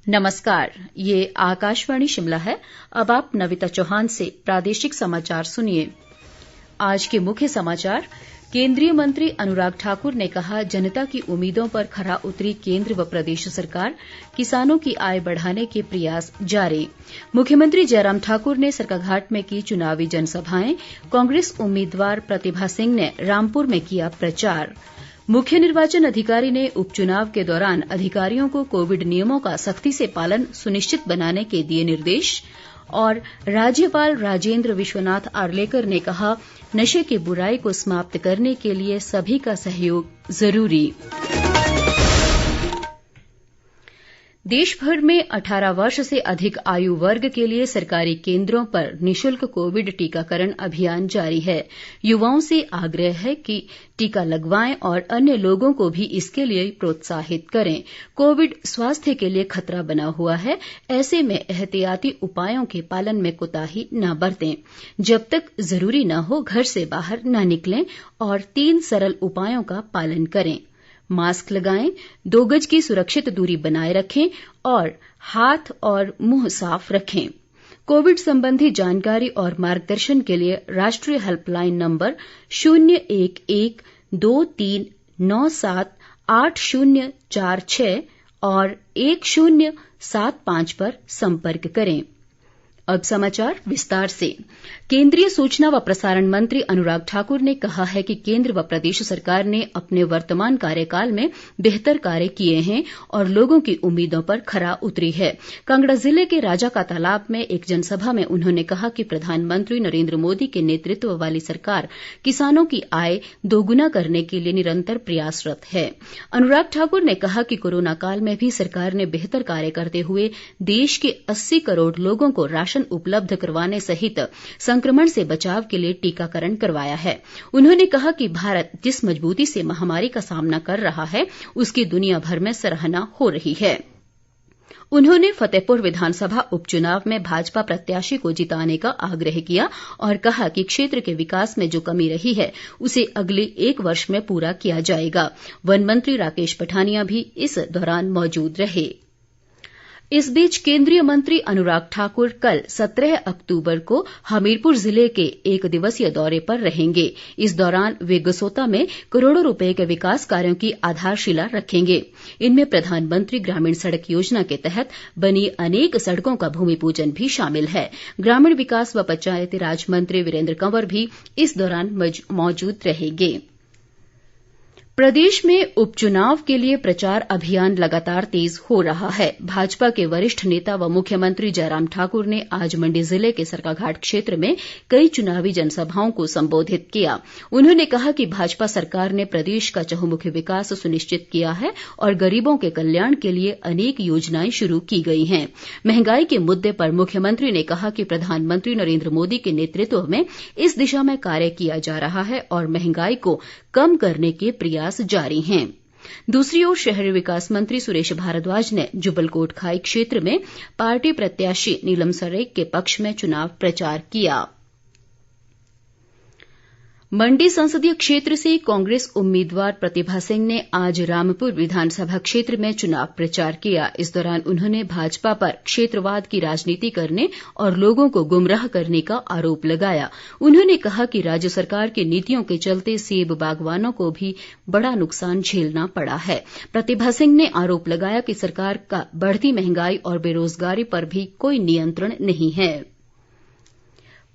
नमस्कार, ये आकाशवाणी शिमला है। अब आप नविता चौहान से प्रादेशिक समाचार सुनिए। आज के मुख्य समाचार। केंद्रीय मंत्री अनुराग ठाकुर ने कहा, जनता की उम्मीदों पर खरा उतरी केंद्र व प्रदेश सरकार, किसानों की आय बढ़ाने के प्रयास जारी। मुख्यमंत्री जयराम ठाकुर ने सरकाघाट में की चुनावी जनसभाएं। कांग्रेस उम्मीदवार प्रतिभा सिंह ने रामपुर में किया प्रचार। मुख्य निर्वाचन अधिकारी ने उपचुनाव के दौरान अधिकारियों को कोविड नियमों का सख्ती से पालन सुनिश्चित बनाने के दिए निर्देश। और राज्यपाल राजेंद्र विश्वनाथ आर्लेकर ने कहा, नशे की बुराई को समाप्त करने के लिए सभी का सहयोग जरूरी। देश भर में 18 वर्ष से अधिक आयु वर्ग के लिए सरकारी केंद्रों पर निशुल्क कोविड टीकाकरण अभियान जारी है। युवाओं से आग्रह है कि टीका लगवाएं और अन्य लोगों को भी इसके लिए प्रोत्साहित करें। कोविड स्वास्थ्य के लिए खतरा बना हुआ है, ऐसे में एहतियाती उपायों के पालन में कोताही न बरतें। जब तक जरूरी न हो, घर से बाहर न निकलें और 3 सरल उपायों का पालन करें। मास्क लगाएं, 2 गज की सुरक्षित दूरी बनाए रखें और हाथ और मुंह साफ रखें। कोविड संबंधी जानकारी और मार्गदर्शन के लिए राष्ट्रीय हेल्पलाइन नंबर 011-2397-8046 और 1075 पर संपर्क करें। अब समाचार विस्तार से। केंद्रीय सूचना व प्रसारण मंत्री अनुराग ठाकुर ने कहा है कि केंद्र व प्रदेश सरकार ने अपने वर्तमान कार्यकाल में बेहतर कार्य किए हैं और लोगों की उम्मीदों पर खरा उतरी है। कांगड़ा जिले के राजा का तालाब में एक जनसभा में उन्होंने कहा कि प्रधानमंत्री नरेंद्र मोदी के नेतृत्व वाली सरकार किसानों की आय दोगुना करने के लिए निरंतर प्रयासरत है। अनुराग ठाकुर ने कहा कि कोरोना काल में भी सरकार ने बेहतर कार्य करते हुए देश के 80 करोड़ लोगों को राशन उपलब्ध करवाने सहित संक्रमण से बचाव के लिए टीकाकरण करवाया है। उन्होंने कहा कि भारत जिस मजबूती से महामारी का सामना कर रहा है, उसकी दुनिया भर में सराहना हो रही है। उन्होंने फतेहपुर विधानसभा उपचुनाव में भाजपा प्रत्याशी को जिताने का आग्रह किया और कहा कि क्षेत्र के विकास में जो कमी रही है, उसे अगले 1 वर्ष में पूरा किया जाएगा। वन मंत्री राकेश पठानिया भी इस दौरान मौजूद रहे। इस बीच केंद्रीय मंत्री अनुराग ठाकुर कल 17 अक्टूबर को हमीरपुर जिले के 1 दिवसीय दौरे पर रहेंगे। इस दौरान वे गसोता में करोड़ों रुपए के विकास कार्यों की आधारशिला रखेंगे। इनमें प्रधानमंत्री ग्रामीण सड़क योजना के तहत बनी अनेक सड़कों का भूमि पूजन भी शामिल है। ग्रामीण विकास व पंचायती राज मंत्री वीरेंद्र कंवर भी इस दौरान मौजूद रहेंगे। प्रदेश में उपचुनाव के लिए प्रचार अभियान लगातार तेज हो रहा है। भाजपा के वरिष्ठ नेता व मुख्यमंत्री जयराम ठाकुर ने आज मंडी जिले के सरकाघाट क्षेत्र में कई चुनावी जनसभाओं को संबोधित किया। उन्होंने कहा कि भाजपा सरकार ने प्रदेश का चहुमुखी विकास सुनिश्चित किया है और गरीबों के कल्याण के लिए अनेक योजनाएं शुरू की गई हैं। महंगाई के मुद्दे पर मुख्यमंत्री ने कहा कि प्रधानमंत्री नरेंद्र मोदी के नेतृत्व में इस दिशा में कार्य किया जा रहा है और महंगाई को कम करने के प्रयास जारी हैं। दूसरी ओर शहरी विकास मंत्री सुरेश भारद्वाज ने जुब्बल कोटखाई क्षेत्र में पार्टी प्रत्याशी नीलम सरेख के पक्ष में चुनाव प्रचार किया। मंडी संसदीय क्षेत्र से कांग्रेस उम्मीदवार प्रतिभा सिंह ने आज रामपुर विधानसभा क्षेत्र में चुनाव प्रचार किया। इस दौरान उन्होंने भाजपा पर क्षेत्रवाद की राजनीति करने और लोगों को गुमराह करने का आरोप लगाया। उन्होंने कहा कि राज्य सरकार की नीतियों के चलते सेब बागवानों को भी बड़ा नुकसान झेलना पड़ा है। प्रतिभा सिंह ने आरोप लगाया कि सरकार का बढ़ती महंगाई और बेरोजगारी पर भी कोई नियंत्रण नहीं है।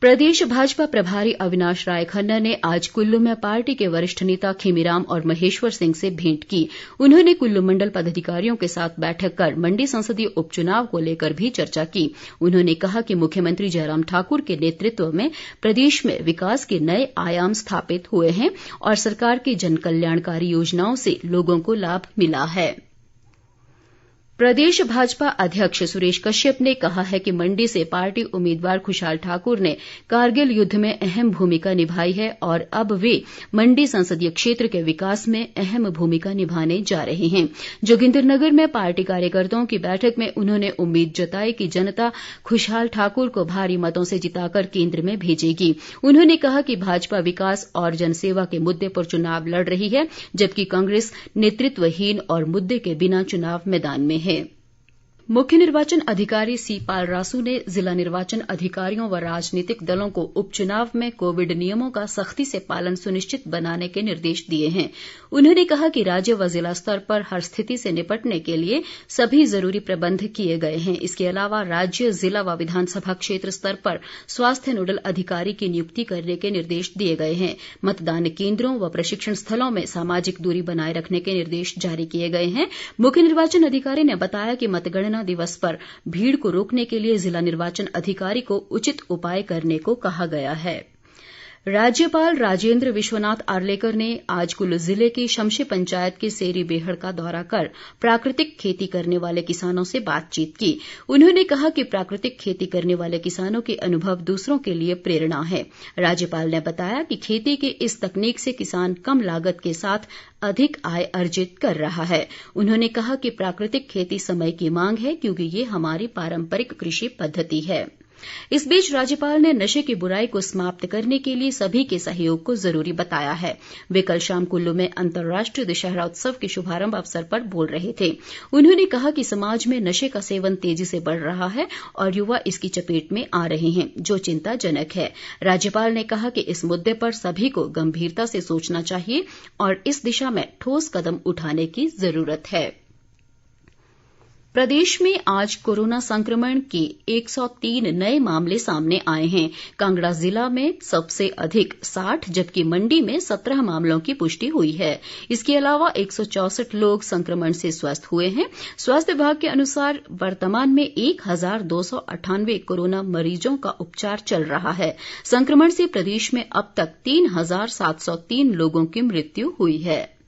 प्रदेश भाजपा प्रभारी अविनाश राय खन्ना ने आज कुल्लू में पार्टी के वरिष्ठ नेता खीमीराम और महेश्वर सिंह से भेंट की। उन्होंने कुल्लू मंडल पदाधिकारियों के साथ बैठक कर मंडी संसदीय उपचुनाव को लेकर भी चर्चा की। उन्होंने कहा कि मुख्यमंत्री जयराम ठाकुर के नेतृत्व में प्रदेश में विकास के नए आयाम स्थापित हुए हैं और सरकार की जनकल्याणकारी योजनाओं से लोगों को लाभ मिला है। प्रदेश भाजपा अध्यक्ष सुरेश कश्यप ने कहा है कि मंडी से पार्टी उम्मीदवार खुशहाल ठाकुर ने कारगिल युद्ध में अहम भूमिका निभाई है और अब वे मंडी संसदीय क्षेत्र के विकास में अहम भूमिका निभाने जा रहे हैं। जोगिंद्रनगर में पार्टी कार्यकर्ताओं की बैठक में उन्होंने उम्मीद जताई कि जनता खुशहाल ठाकुर को भारी मतों से जिताकर केंद्र में भेजेगी। उन्होंने कहा कि भाजपा विकास और जनसेवा के मुद्दे पर चुनाव लड़ रही है, जबकि कांग्रेस नेतृत्वहीन और मुद्दे के बिना चुनाव मैदान में है। मुख्य निर्वाचन अधिकारी सी पालरासु ने जिला निर्वाचन अधिकारियों व राजनीतिक दलों को उपचुनाव में कोविड नियमों का सख्ती से पालन सुनिश्चित बनाने के निर्देश दिए हैं। उन्होंने कहा कि राज्य व जिला स्तर पर हर स्थिति से निपटने के लिए सभी जरूरी प्रबंध किए गए हैं। इसके अलावा राज्य, जिला व विधानसभा क्षेत्र स्तर पर स्वास्थ्य नोडल अधिकारी की नियुक्ति करने के निर्देश दिए गए हैं। मतदान केन्द्रों व प्रशिक्षण स्थलों में सामाजिक दूरी बनाए रखने के निर्देश जारी किए गए हैं। मुख्य निर्वाचन अधिकारी ने बताया कि मतगणना दिवस पर भीड़ को रोकने के लिए जिला निर्वाचन अधिकारी को उचित उपाय करने को कहा गया है। राज्यपाल राजेन्द्र विश्वनाथ आर्लेकर ने आज कुल्लू जिले की शमशी पंचायत के सेरी बेहड़ का दौरा कर प्राकृतिक खेती करने वाले किसानों से बातचीत की। उन्होंने कहा कि प्राकृतिक खेती करने वाले किसानों के अनुभव दूसरों के लिए प्रेरणा है। राज्यपाल ने बताया कि खेती की इस तकनीक से किसान कम लागत के साथ अधिक आय अर्जित कर रहा है। उन्होंने कहा कि प्राकृतिक खेती समय की मांग है, क्योंकि ये हमारी पारंपरिक कृषि पद्धति है। इस बीच राज्यपाल ने नशे की बुराई को समाप्त करने के लिए सभी के सहयोग को जरूरी बताया है। वे कल शाम कुल्लू में अंतर्राष्ट्रीय दशहरा उत्सव के शुभारंभ अवसर पर बोल रहे थे। उन्होंने कहा कि समाज में नशे का सेवन तेजी से बढ़ रहा है और युवा इसकी चपेट में आ रहे हैं, जो चिंताजनक है। राज्यपाल ने कहा कि इस मुद्दे पर सभी को गंभीरता से सोचना चाहिए और इस दिशा में ठोस कदम उठाने की जरूरत है। प्रदेश में आज कोरोना संक्रमण के 103 नए मामले सामने आए हैं। कांगड़ा जिला में सबसे अधिक 60, जबकि मंडी में 17 मामलों की पुष्टि हुई है। इसके अलावा 164 लोग संक्रमण से स्वस्थ हुए हैं। स्वास्थ्य विभाग के अनुसार वर्तमान में 1298 कोरोना मरीजों का उपचार चल रहा है। संक्रमण से प्रदेश में अब तक 3703 लोगों की मृत्यु हुई है।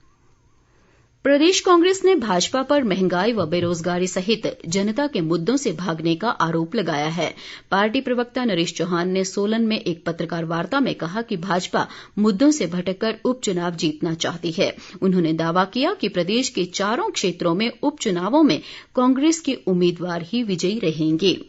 प्रदेश कांग्रेस ने भाजपा पर महंगाई व बेरोजगारी सहित जनता के मुद्दों से भागने का आरोप लगाया है। पार्टी प्रवक्ता नरेश चौहान ने सोलन में एक पत्रकार वार्ता में कहा कि भाजपा मुद्दों से भटककर उपचुनाव जीतना चाहती है। उन्होंने दावा किया कि प्रदेश के चारों क्षेत्रों में उपचुनावों में कांग्रेस के उम्मीदवार ही विजयी रहेंगे।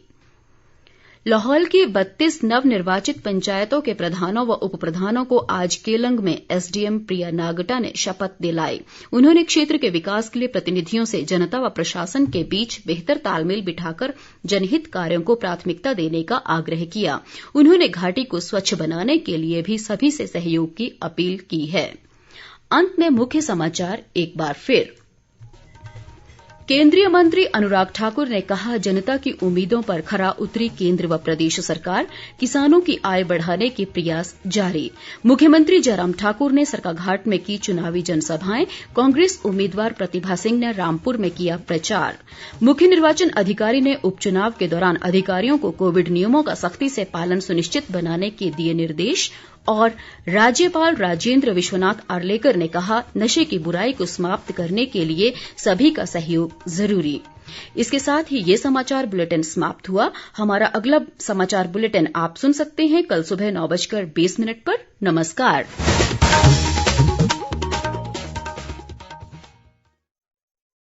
लाहौल की 32 नवनिर्वाचित पंचायतों के प्रधानों व उप प्रधानों को आज केलंग में एसडीएम प्रिया नागटा ने शपथ दिलाई। उन्होंने क्षेत्र के विकास के लिए प्रतिनिधियों से जनता व प्रशासन के बीच बेहतर तालमेल बिठाकर जनहित कार्यों को प्राथमिकता देने का आग्रह किया। उन्होंने घाटी को स्वच्छ बनाने के लिए भी सभी से सहयोग की अपील की है। अंत में मुख्य समाचार एक बार फिर। केंद्रीय मंत्री अनुराग ठाकुर ने कहा, जनता की उम्मीदों पर खरा उतरी केंद्र व प्रदेश सरकार, किसानों की आय बढ़ाने के प्रयास जारी। मुख्यमंत्री जयराम ठाकुर ने सरकाघाट में की चुनावी जनसभाएं। कांग्रेस उम्मीदवार प्रतिभा सिंह ने रामपुर में किया प्रचार। मुख्य निर्वाचन अधिकारी ने उपचुनाव के दौरान अधिकारियों को कोविड नियमों का सख्ती से पालन सुनिश्चित बनाने के दिए निर्देश। और राज्यपाल राजेन्द्र विश्वनाथ आर्लेकर ने कहा, नशे की बुराई को समाप्त करने के लिए सभी का सहयोग जरूरी। इसके साथ ही ये समाचार बुलेटिन समाप्त हुआ। हमारा अगला समाचार बुलेटिन आप सुन सकते हैं कल सुबह 9:20 पर। नमस्कार।